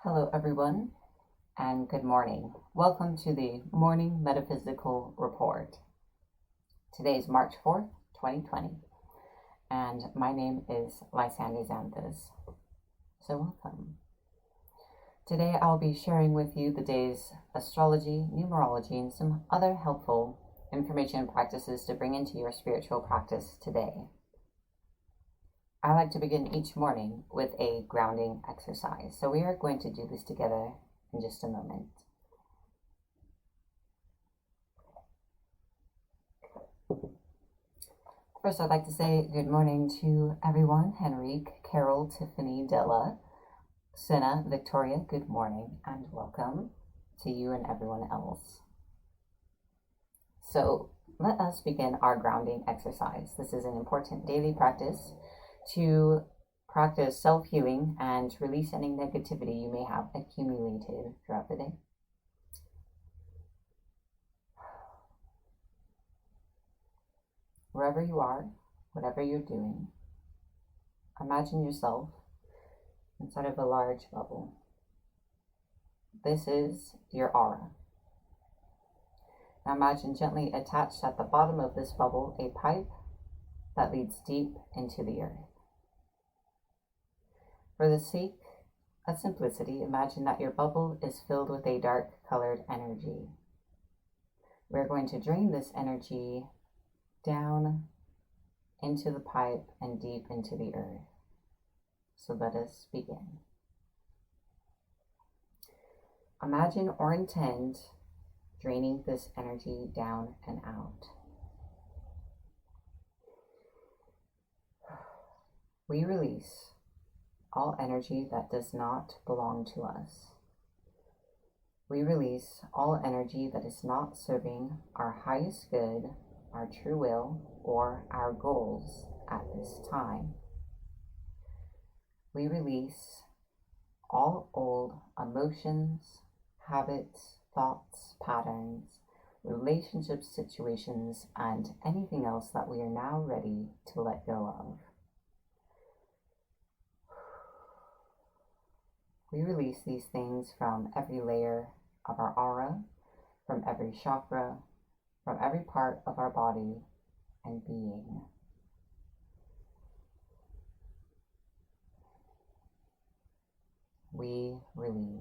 Hello, everyone, and good morning. Welcome to the Morning Metaphysical Report. Today is March 4th, 2020, and my name is Lysander Xanthus. So welcome. Today I'll be sharing with you the day's astrology, numerology, and some other helpful information and practices to bring into your spiritual practice today. I like to begin each morning with a grounding exercise. So we are going to do this together in just a moment. First, I'd like to say good morning to everyone. Henrique, Carol, Tiffany, Della, Senna, Victoria, good morning and welcome to you and everyone else. So let us begin our grounding exercise. This is an important daily practice to practice self-healing and release any negativity you may have accumulated throughout the day. Wherever you are, whatever you're doing, imagine yourself inside of a large bubble. This is your aura. Now imagine gently attached at the bottom of this bubble a pipe that leads deep into the earth. For the sake of simplicity, imagine that your bubble is filled with a dark colored energy. We're going to drain this energy down into the pipe and deep into the earth. So let us begin. Imagine or intend draining this energy down and out. We release all energy that does not belong to us. We release all energy that is not serving our highest good, our true will, or our goals at this time. We release all old emotions, habits, thoughts, patterns, relationships, situations, and anything else that we are now ready to let go of. We release these things from every layer of our aura, from every chakra, from every part of our body and being. We release.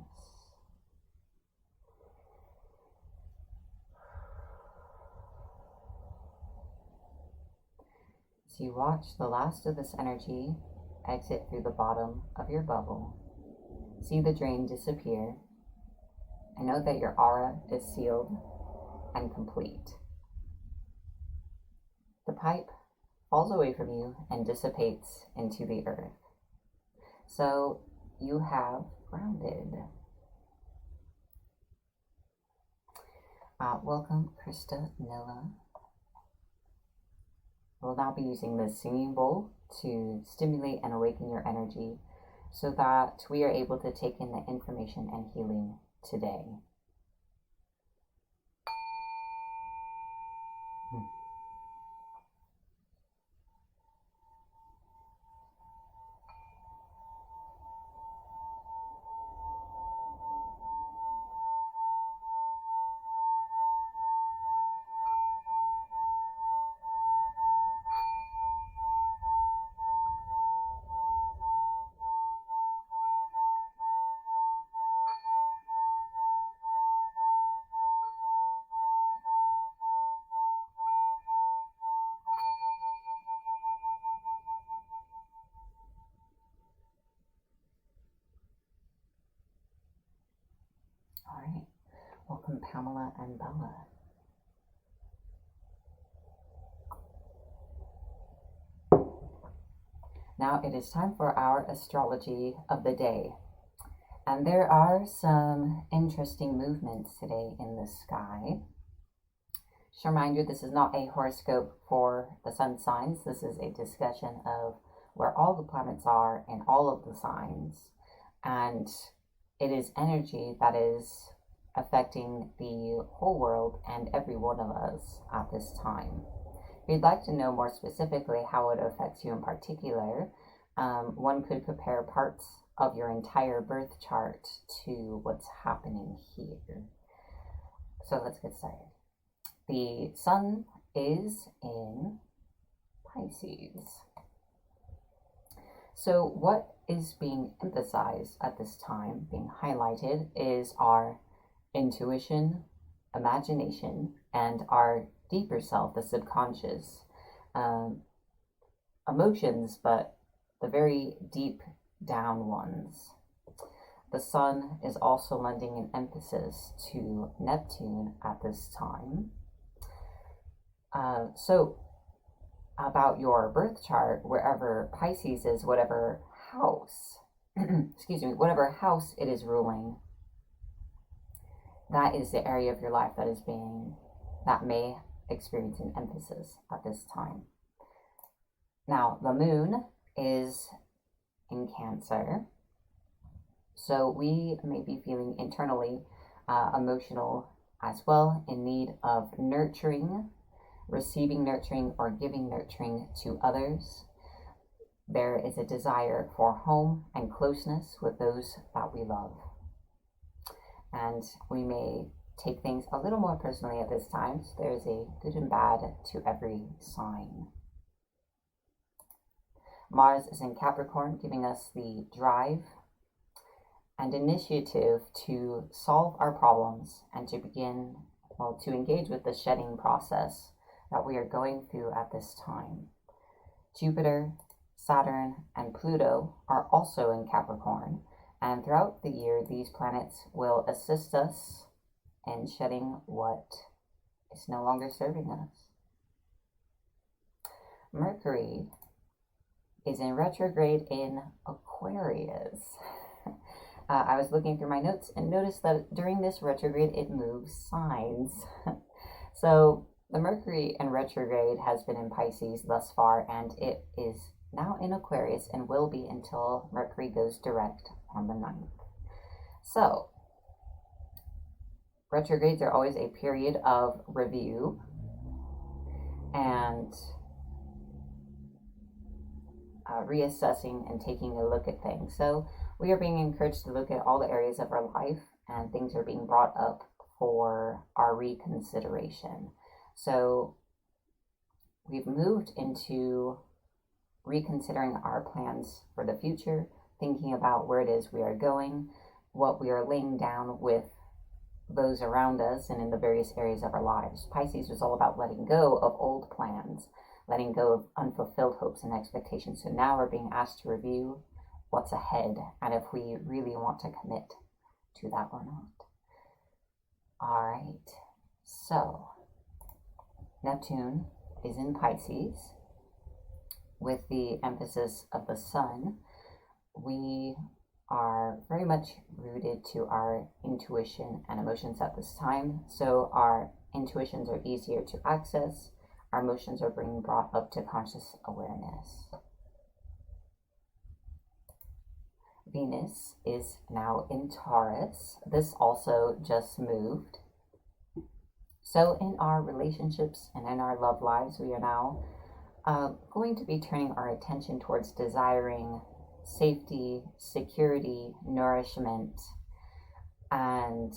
As you watch the last of this energy exit through the bottom of your bubble, see the drain disappear, and know that your aura is sealed and complete. The pipe falls away from you and dissipates into the earth. So you have grounded. Welcome, Krista, Nilla. We'll now be using this singing bowl to stimulate and awaken your energy so that we are able to take in the information and healing today. All right, welcome Pamela and Bella. Now it is time for our astrology of the day. And there are some interesting movements today in the sky. Just a reminder, this is not a horoscope for the sun signs. This is a discussion of where all the planets are in all of the signs. And it is energy that is affecting the whole world and every one of us at this time. If you'd like to know more specifically how it affects you in particular, one could compare parts of your entire birth chart to what's happening here. So let's get started. The sun is in Pisces. So what is being emphasized at this time, being highlighted, is our intuition, imagination, and our deeper self, the subconscious emotions, but the very deep down ones. The sun is also lending an emphasis to Neptune at this time. So about your birth chart, wherever Pisces is, whatever house, whatever house it is ruling, that is the area of your life that may experience an emphasis at this time. Now, the moon is in Cancer, so we may be feeling internally emotional as well, in need of nurturing, receiving nurturing, or giving nurturing to others. There is a desire for home and closeness with those that we love. And we may take things a little more personally at this time, so there's a good and bad to every sign. Mars is in Capricorn, giving us the drive and initiative to solve our problems and to to engage with the shedding process that we are going through at this time. Jupiter, Saturn, and Pluto are also in Capricorn, and throughout the year, these planets will assist us in shedding what is no longer serving us. Mercury is in retrograde in Aquarius. I was looking through my notes and noticed that during this retrograde, it moves signs. So the Mercury in retrograde has been in Pisces thus far, and it is now in Aquarius and will be until Mercury goes direct on the 9th. So retrogrades are always a period of review and reassessing and taking a look at things. So we are being encouraged to look at all the areas of our life, and things are being brought up for our reconsideration. So we've moved into reconsidering our plans for the future, thinking about where it is we are going, what we are laying down with those around us and in the various areas of our lives. Pisces was all about letting go of old plans, letting go of unfulfilled hopes and expectations. So now we're being asked to review what's ahead and if we really want to commit to that or not. All right, so Neptune is in Pisces with the emphasis of the sun. We are very much rooted to our intuition and emotions at this time. So our intuitions are easier to access. Our emotions are being brought up to conscious awareness. Venus is now in Taurus. This also just moved. So in our relationships and in our love lives, we are now going to be turning our attention towards desiring safety, security, nourishment, and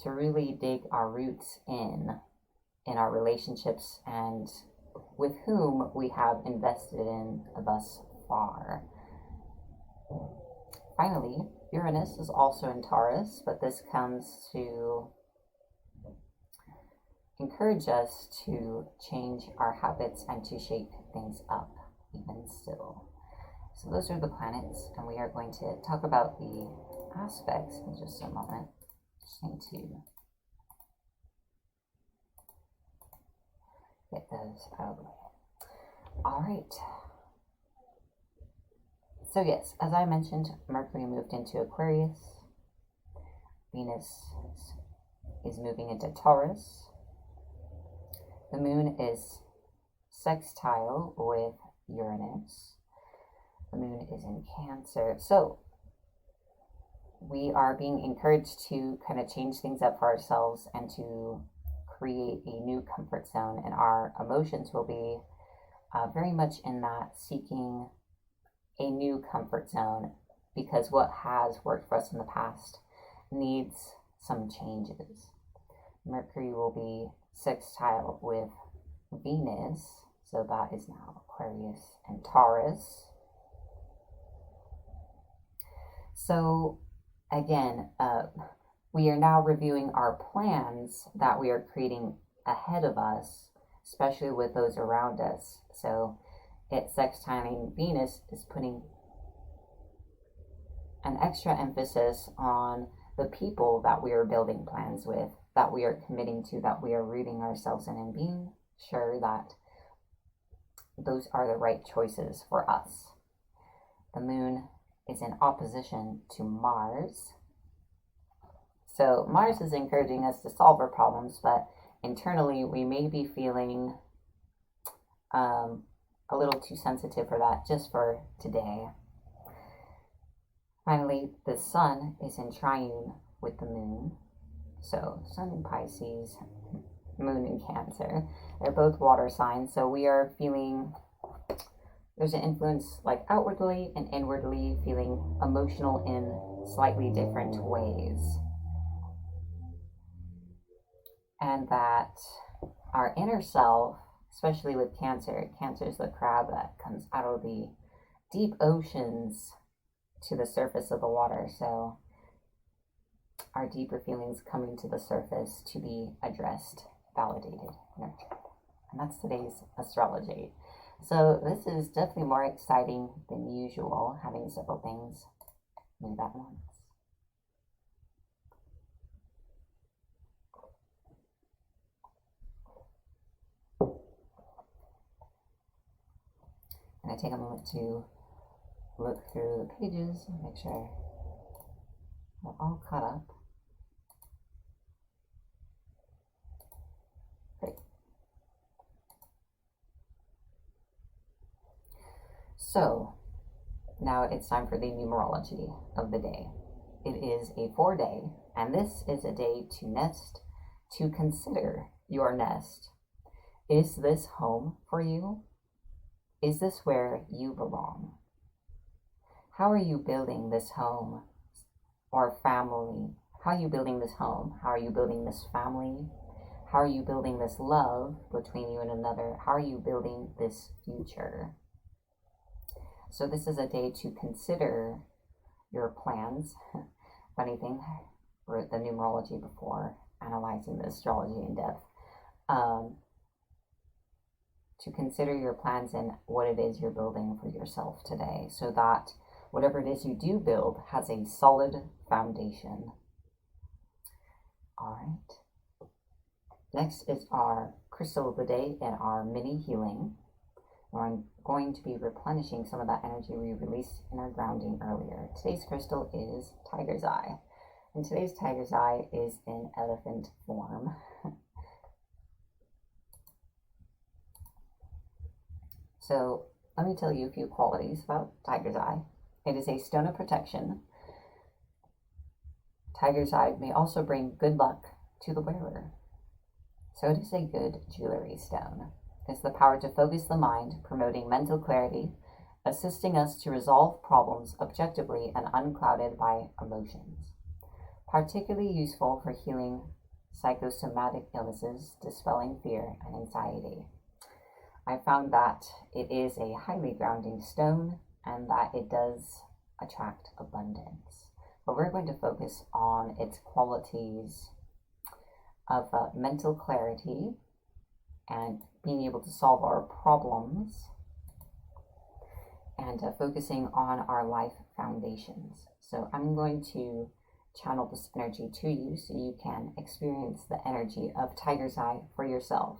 to really dig our roots in our relationships and with whom we have invested in thus far. Finally, Uranus is also in Taurus, but this comes to encourage us to change our habits and to shape things up even still. So those are the planets, and we are going to talk about the aspects in just a moment. Just need to get those out of the way. All right. So yes, as I mentioned, Mercury moved into Aquarius. Venus is moving into Taurus. The moon is sextile with Uranus. The moon is in Cancer. So we are being encouraged to kind of change things up for ourselves and to create a new comfort zone. And our emotions will be very much in that seeking a new comfort zone because what has worked for us in the past needs some changes. Mercury will be sextile with Venus, so that is now Aquarius and Taurus. So again, we are now reviewing our plans that we are creating ahead of us, especially with those around us. So it sextiling Venus is putting an extra emphasis on the people that we are building plans with, that we are committing to, that we are rooting ourselves in, and being sure that those are the right choices for us. The moon is in opposition to Mars. So Mars is encouraging us to solve our problems, but internally we may be feeling a little too sensitive for that just for today. Finally, the sun is in triune with the moon. So sun in Pisces, moon in Cancer. They're both water signs. So we are feeling, there's an influence like outwardly and inwardly, feeling emotional in slightly different ways. And that our inner self, especially with Cancer, Cancer is the crab that comes out of the deep oceans to the surface of the water. So our deeper feelings coming to the surface to be addressed, validated, nurtured. And that's today's astrology. So this is definitely more exciting than usual, having several things move at once. And I take a moment to look through the pages and make sure we're all caught up. Great. So now it's time for the numerology of the day. It is a 4-day, and this is a day to nest, to consider your nest. Is this home for you? Is this where you belong? How are you building this home or family? How are you building this home? How are you building this family? How are you building this love between you and another? How are you building this future? So this is a day to consider your plans. Funny thing, I wrote the numerology before analyzing the astrology in depth. To consider your plans and what it is you're building for yourself today, so that whatever it is you do build has a solid foundation. All right. Next is our crystal of the day and our mini healing. We're going to be replenishing some of that energy we released in our grounding earlier. Today's crystal is Tiger's Eye. And today's Tiger's Eye is in elephant form. So let me tell you a few qualities about Tiger's Eye. It is a stone of protection. Tiger's Eye may also bring good luck to the wearer. So it is a good jewelry stone. It's the power to focus the mind, promoting mental clarity, assisting us to resolve problems objectively and unclouded by emotions. Particularly useful for healing psychosomatic illnesses, dispelling fear and anxiety. I found that it is a highly grounding stone and that it does attract abundance. But we're going to focus on its qualities of mental clarity and being able to solve our problems and focusing on our life foundations. So I'm going to channel this energy to you so you can experience the energy of Tiger's Eye for yourself.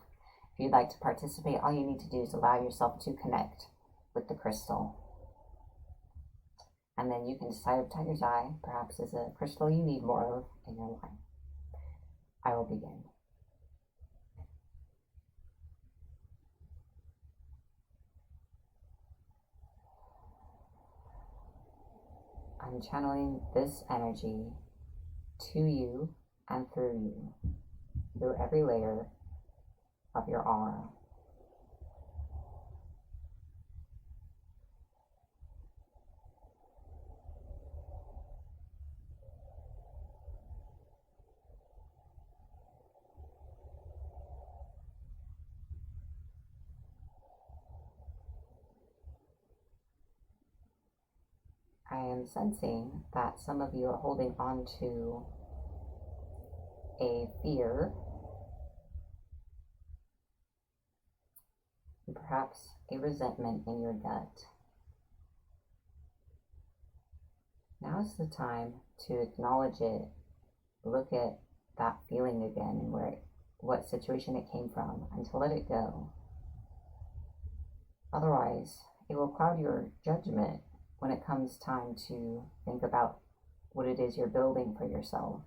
If you'd like to participate, all you need to do is allow yourself to connect with the crystal. And then you can decide if Tiger's Eye perhaps is a crystal you need more of in your life. I will begin. I'm channeling this energy to you and through you, through every layer of your aura. I am sensing that some of you are holding on to a fear, and perhaps a resentment in your gut. Now is the time to acknowledge it, look at that feeling again and what situation it came from, and to let it go. Otherwise, it will cloud your judgment when it comes time to think about what it is you're building for yourself.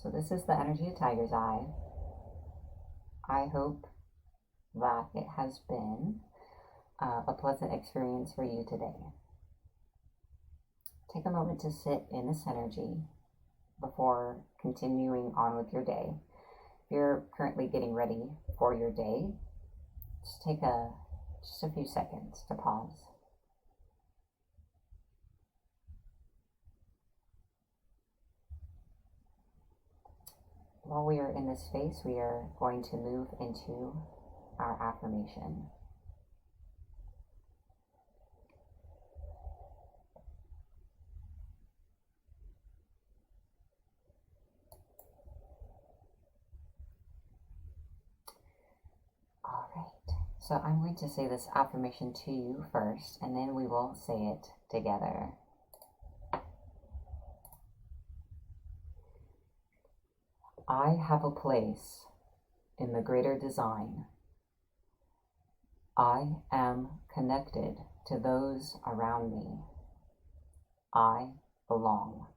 So this is the energy of Tiger's Eye. I hope that it has been a pleasant experience for you today. Take a moment to sit in this energy before continuing on with your day. If you're currently getting ready for your day, just take just a few seconds to pause. While we are in this space, we are going to move into our affirmation. All right, so I'm going to say this affirmation to you first, and then we will say it together. I have a place in the greater design. I am connected to those around me. I belong.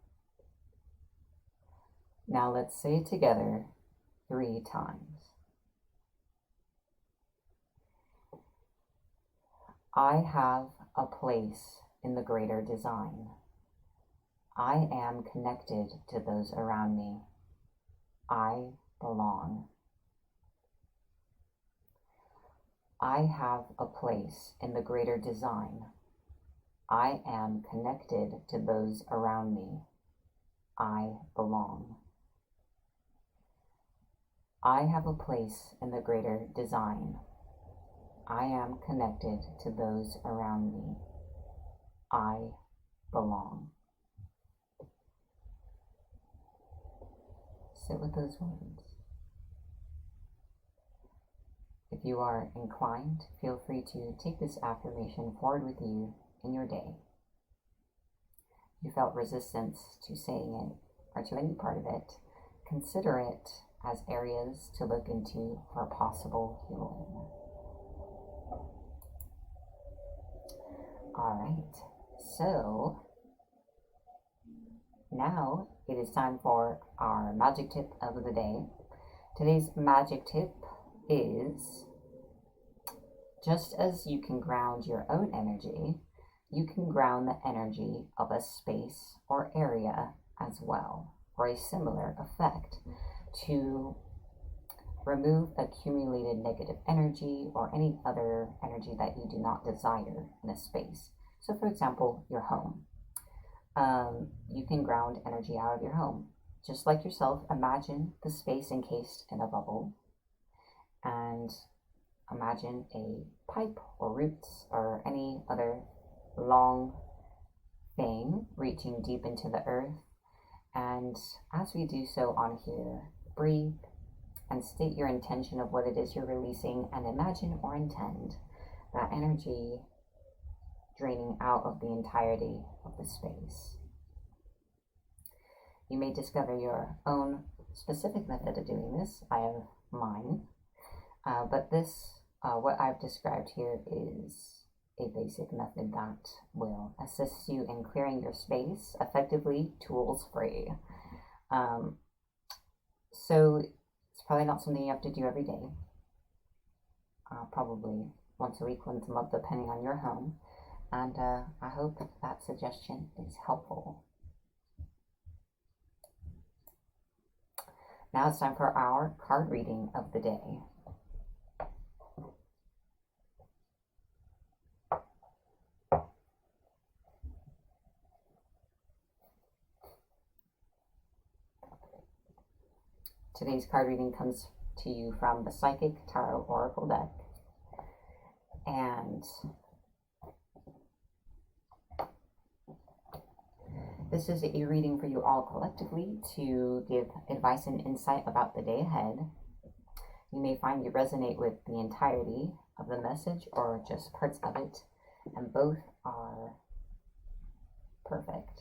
Now let's say it together 3 times. I have a place in the greater design. I am connected to those around me. I belong. I have a place in the greater design. I am connected to those around me. I belong. I have a place in the greater design. I am connected to those around me. I belong. Sit with those words. If you are inclined, feel free to take this affirmation forward with you in your day. If you felt resistance to saying it or to any part of it, consider it as areas to look into for possible healing. All right, so now it is time for our magic tip of the day. Today's magic tip is, just as you can ground your own energy, you can ground the energy of a space or area as well, for a similar effect, to remove accumulated negative energy or any other energy that you do not desire in a space. So for example, your home. You can ground energy out of your home. Just like yourself, imagine the space encased in a bubble, and imagine a pipe or roots or any other long thing reaching deep into the earth. And as we do so on here, breathe and state your intention of what it is you're releasing, and imagine or intend that energy draining out of the entirety of the space. You may discover your own specific method of doing this. I have mine, but this, what I've described here, is a basic method that will assist you in clearing your space effectively, tools free. So it's probably not something you have to do every day, probably once a week, once a month, depending on your home. And I hope that suggestion is helpful. Now it's time for our card reading of the day. Today's card reading comes to you from the Psychic Tarot Oracle deck. And this is a reading for you all collectively to give advice and insight about the day ahead. You may find you resonate with the entirety of the message or just parts of it, and both are perfect.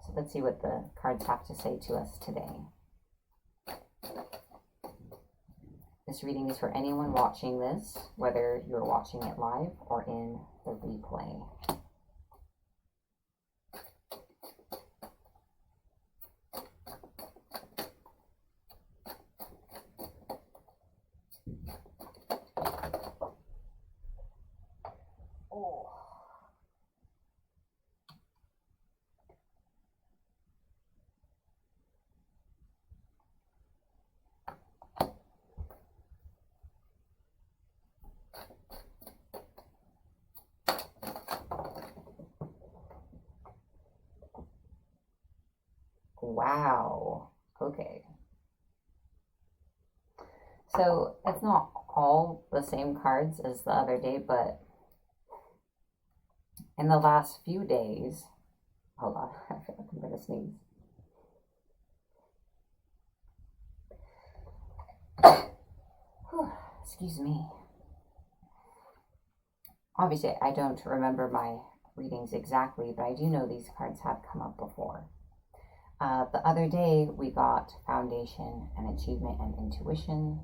So let's see what the cards have to say to us today. This reading is for anyone watching this, whether you're watching it live or in the replay. Oh. Wow. Okay. So it's not all the same cards as the other day, but in the last few days, hold on, I feel like I'm going to sneeze. Excuse me. Obviously, I don't remember my readings exactly, but I do know these cards have come up before. The other day, we got foundation and achievement and intuition.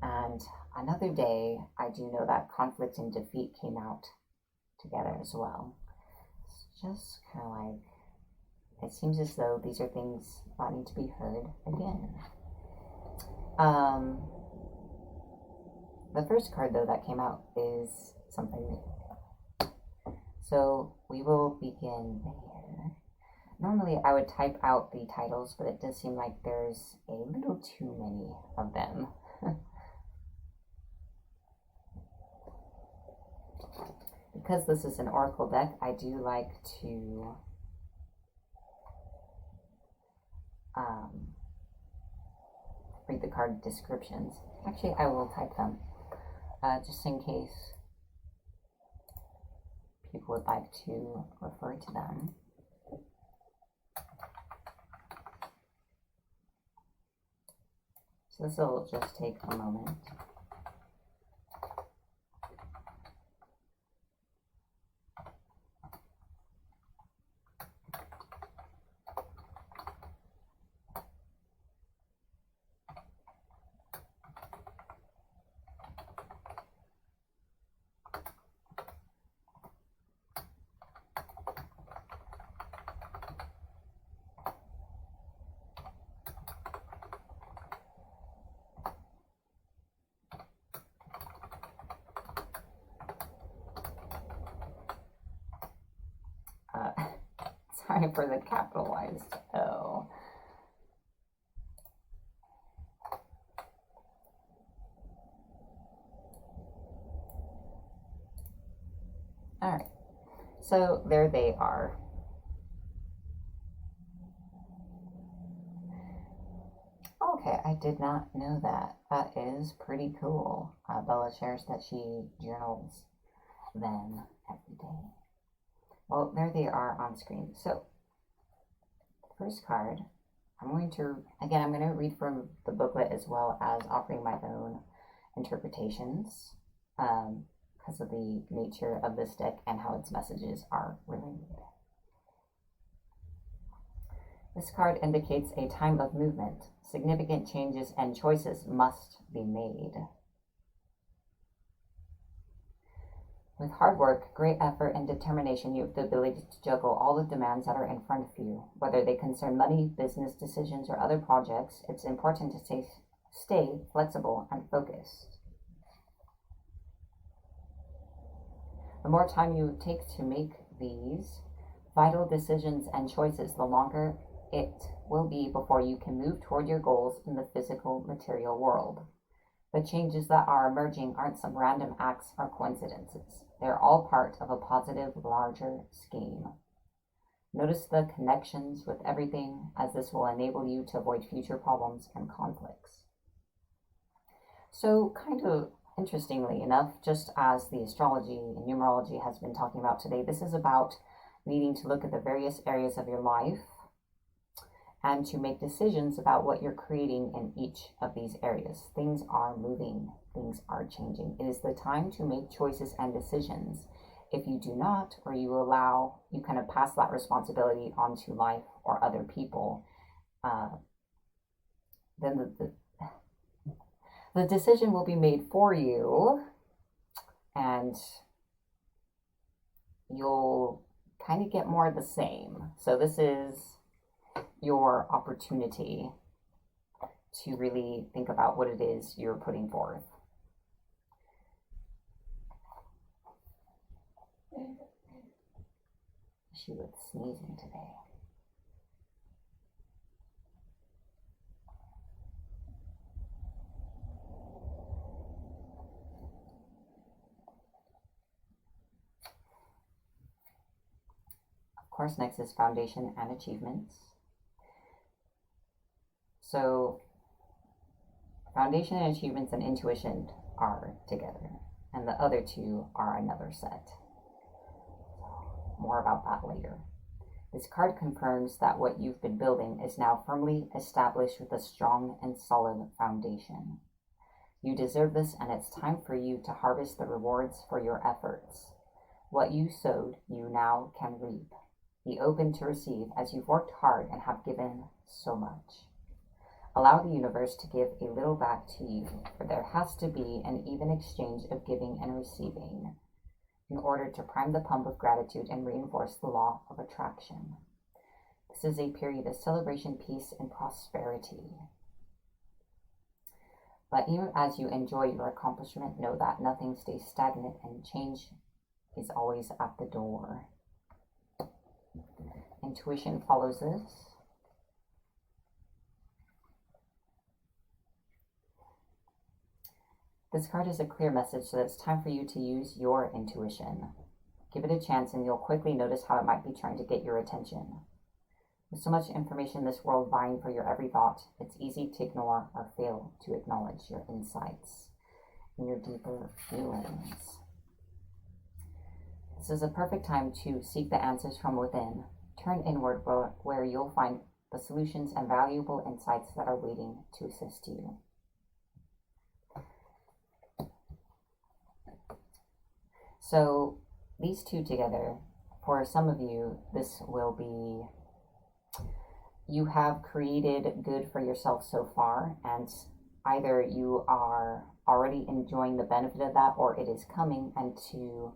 And another day, I do know that conflict and defeat came out together as well. It's just kind of like, it seems as though these are things that need to be heard again. The first card, though, that came out is something new. So we will begin there. Normally, I would type out the titles, but it does seem like there's a little too many of them. Because this is an oracle deck, I do like to read the card descriptions. Actually, I will type them, just in case people would like to refer to them. So this will just take a moment. Sorry for the capitalized O. All right, so there they are. Okay, I did not know that. That is pretty cool. Bella shares that she journals them every day. Well, there they are on screen. So, first card, I'm going to read from the booklet as well as offering my own interpretations because of the nature of this deck and how its messages are related. This card indicates a time of movement. Significant changes and choices must be made. With hard work, great effort, and determination, you have the ability to juggle all the demands that are in front of you. Whether they concern money, business decisions, or other projects, it's important to stay flexible and focused. The more time you take to make these vital decisions and choices, the longer it will be before you can move toward your goals in the physical material world. The changes that are emerging aren't some random acts or coincidences. They're all part of a positive, larger scheme. Notice the connections with everything, as this will enable you to avoid future problems and conflicts. So, kind of interestingly enough, just as the astrology and numerology has been talking about today, this is about needing to look at the various areas of your life and to make decisions about what you're creating in each of these areas. Things are moving, things are changing. It is the time to make choices and decisions. If you do not, or you allow, you kind of pass that responsibility onto life or other people, then the decision will be made for you, and you'll kind of get more of the same. So this is your opportunity to really think about what it is you're putting forth. She was sneezing today. Of course, next is foundation and achievements. So foundation and achievements and intuition are together, and the other two are another set. More about that later. This card confirms that what you've been building is now firmly established with a strong and solid foundation. You deserve this, and it's time for you to harvest the rewards for your efforts. What you sowed, you now can reap. Be open to receive, as you've worked hard and have given so much. Allow the universe to give a little back to you, for there has to be an even exchange of giving and receiving in order to prime the pump of gratitude and reinforce the law of attraction. This is a period of celebration, peace, and prosperity. But even as you enjoy your accomplishment, know that nothing stays stagnant and change is always at the door. Intuition follows this. This card is a clear message, so it's time for you to use your intuition. Give it a chance and you'll quickly notice how it might be trying to get your attention. With so much information in this world vying for your every thought, it's easy to ignore or fail to acknowledge your insights and your deeper feelings. This is a perfect time to seek the answers from within. Turn inward where you'll find the solutions and valuable insights that are waiting to assist you. So these two together, for some of you, this will be, you have created good for yourself so far, and either you are already enjoying the benefit of that or it is coming, and to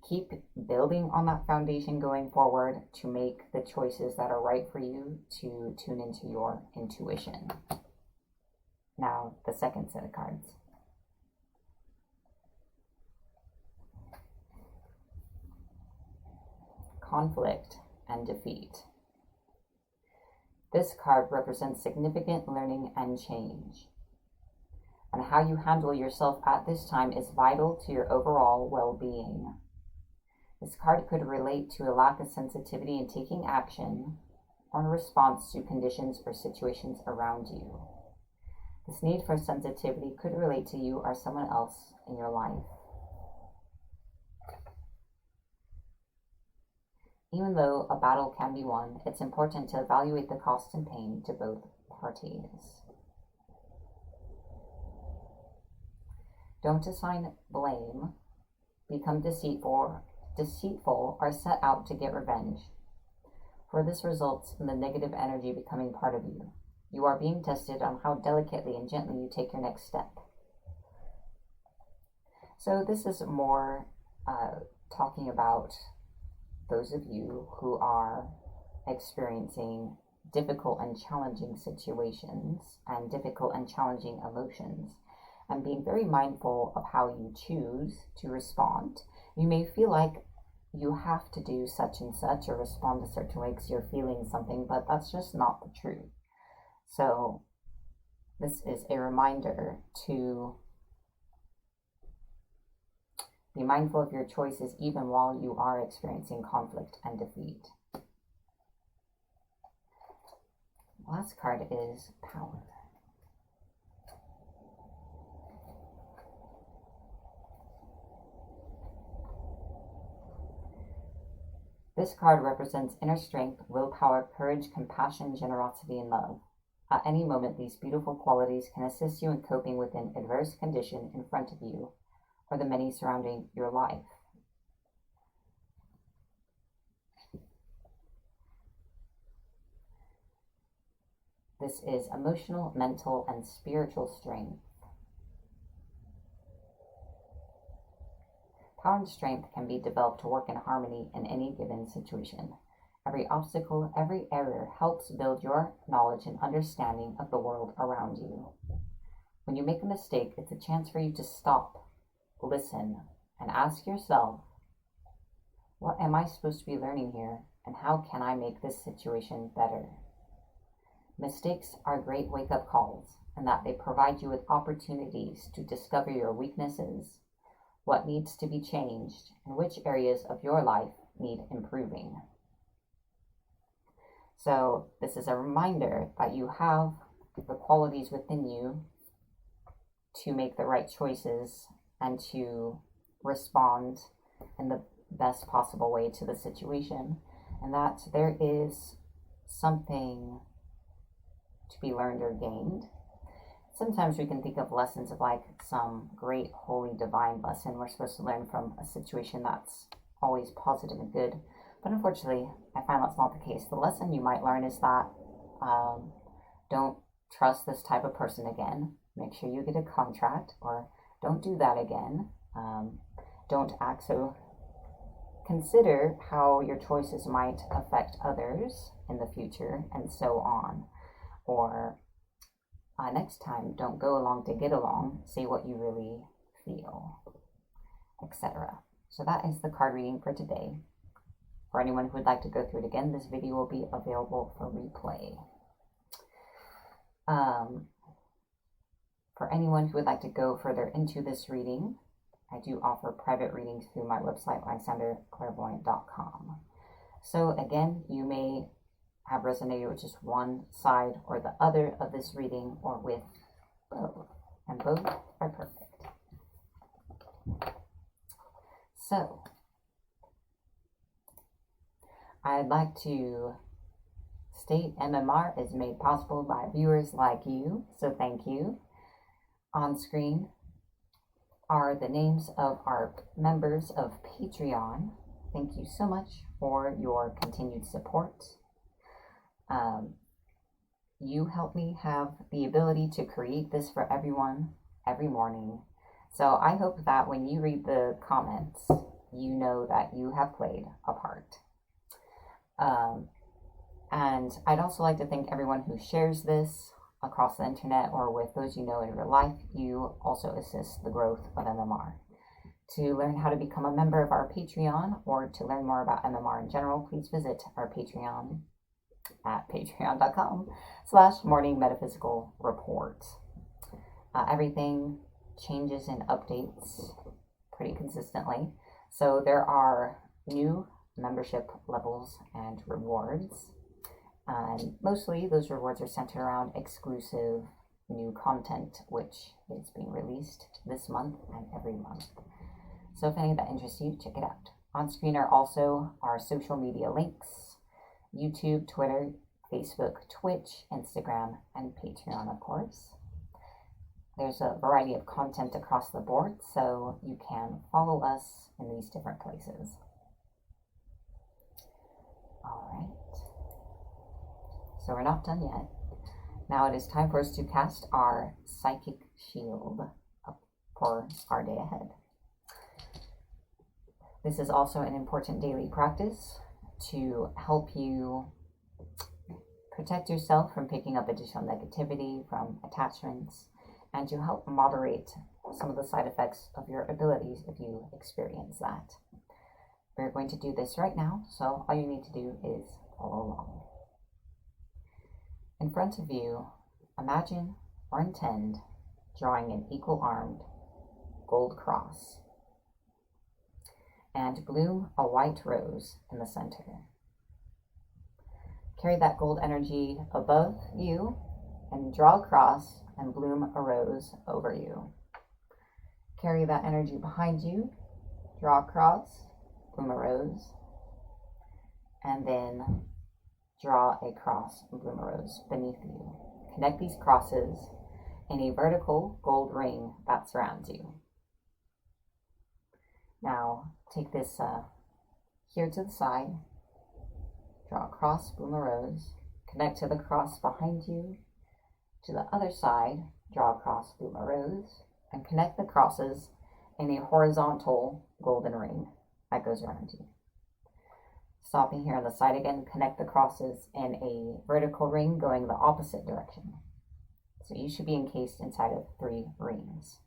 keep building on that foundation going forward, to make the choices that are right for you, to tune into your intuition. Now, the second set of cards. Conflict and defeat. This card represents significant learning and change. And how you handle yourself at this time is vital to your overall well-being. This card could relate to a lack of sensitivity in taking action or in response to conditions or situations around you. This need for sensitivity could relate to you or someone else in your life. Even though a battle can be won, it's important to evaluate the cost and pain to both parties. Don't assign blame, become deceitful, or set out to get revenge, for this results in the negative energy becoming part of you. You are being tested on how delicately and gently you take your next step. So this is more talking about those of you who are experiencing difficult and challenging situations and difficult and challenging emotions, and being very mindful of how you choose to respond. You may feel like you have to do such and such or respond a certain way because you're feeling something, but that's just not the truth. So this is a reminder to be mindful of your choices even while you are experiencing conflict and defeat. Last card is Power. This card represents inner strength, willpower, courage, compassion, generosity, and love. At any moment, these beautiful qualities can assist you in coping with an adverse condition in front of you or the many surrounding your life. This is emotional, mental, and spiritual strength. Power and strength can be developed to work in harmony in any given situation. Every obstacle, every error helps build your knowledge and understanding of the world around you. When you make a mistake, it's a chance for you to stop, listen, and ask yourself, what am I supposed to be learning here, and how can I make this situation better? Mistakes are great wake-up calls, in that they provide you with opportunities to discover your weaknesses, what needs to be changed, and which areas of your life need improving. So this is a reminder that you have the qualities within you to make the right choices and to respond in the best possible way to the situation, and that there is something to be learned or gained. Sometimes we can think of lessons of like some great, holy, divine lesson we're supposed to learn from a situation that's always positive and good. But unfortunately, I find that's not the case. The lesson you might learn is that don't trust this type of person again. Make sure you get a contract, or don't do that again. Don't act so. Consider how your choices might affect others in the future, and so on. Or next time, don't go along to get along. Say what you really feel, etc. So that is the card reading for today. For anyone who would like to go through it again, this video will be available for replay. For anyone who would like to go further into this reading, I do offer private readings through my website, lysanderclairvoyant.com. So again, you may have resonated with just one side or the other of this reading, or with both, and both are perfect. So I'd like to state MMR is made possible by viewers like you, so thank you. On screen are the names of our members of Patreon. Thank you so much for your continued support. You help me have the ability to create this for everyone every morning. So I hope that when you read the comments, you know that you have played a part. And I'd also like to thank everyone who shares this across the internet or with those you know in real life. You also assist the growth of MMR. To learn how to become a member of our Patreon, or to learn more about MMR in general, please visit our Patreon at patreon.com/Morning Metaphysical Report. Everything changes and updates pretty consistently. So there are new membership levels and rewards. And mostly those rewards are centered around exclusive new content, which is being released this month and every month. So if any of that interests you, check it out. On screen are also our social media links: YouTube, Twitter, Facebook, Twitch, Instagram, and Patreon, of course. There's a variety of content across the board, so you can follow us in these different places. All right. So we're not done yet. Now it is time for us to cast our psychic shield for our day ahead. This is also an important daily practice to help you protect yourself from picking up additional negativity from attachments, and to help moderate some of the side effects of your abilities if you experience that. We're going to do this right now, so all you need to do is follow along. In front of you, imagine or intend drawing an equal-armed gold cross and bloom a white rose in the center. Carry that gold energy above you and draw a cross and bloom a rose over you. Carry that energy behind you, draw a cross, bloom a rose, and then draw a cross and bloom a rose beneath you. Connect these crosses in a vertical gold ring that surrounds you. Now take this here to the side, draw a cross, bloom a rose, connect to the cross behind you. To the other side, draw a cross, bloom a rose, and connect the crosses in a horizontal golden ring that goes around you. Stopping here on the side again, connect the crosses in a vertical ring going the opposite direction. So you should be encased inside of 3 rings.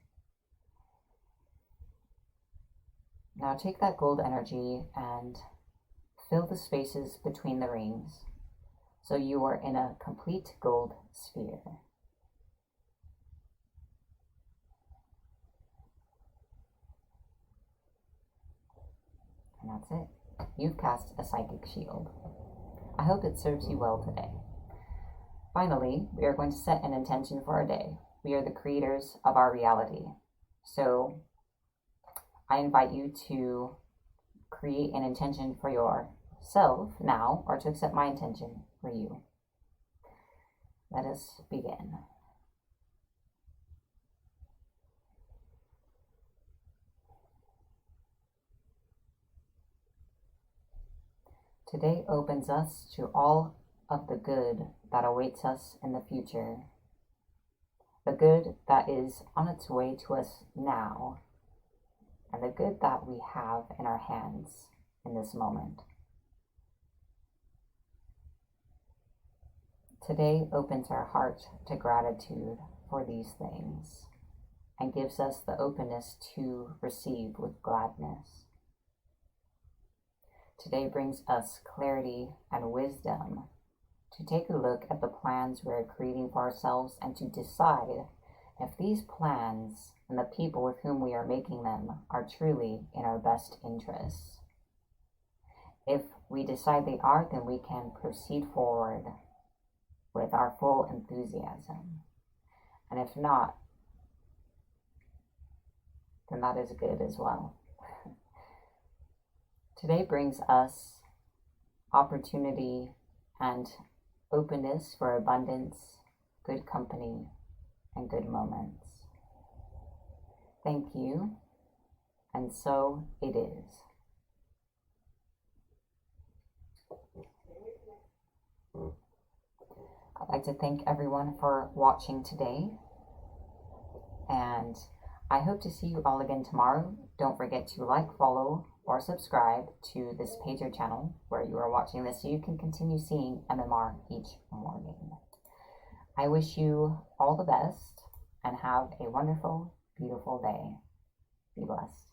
Now take that gold energy and fill the spaces between the rings so you are in a complete gold sphere. And that's it. You've cast a psychic shield. I hope it serves you well today. Finally, we are going to set an intention for our day. We are the creators of our reality. So I invite you to create an intention for yourself now, or to accept my intention for you. Let us begin. Today opens us to all of the good that awaits us in the future. The good that is on its way to us now, and the good that we have in our hands in this moment. Today opens our heart to gratitude for these things and gives us the openness to receive with gladness. Today brings us clarity and wisdom to take a look at the plans we're creating for ourselves and to decide if these plans and the people with whom we are making them are truly in our best interests. If we decide they are, then we can proceed forward with our full enthusiasm. And if not, then that is good as well. Today brings us opportunity and openness for abundance, good company, and good moments. Thank you, and so it is. I'd like to thank everyone for watching today, and I hope to see you all again tomorrow. Don't forget to like, follow, or subscribe to this page or channel where you are watching this so you can continue seeing MMR each morning. I wish you all the best and have a wonderful, beautiful day. Be blessed.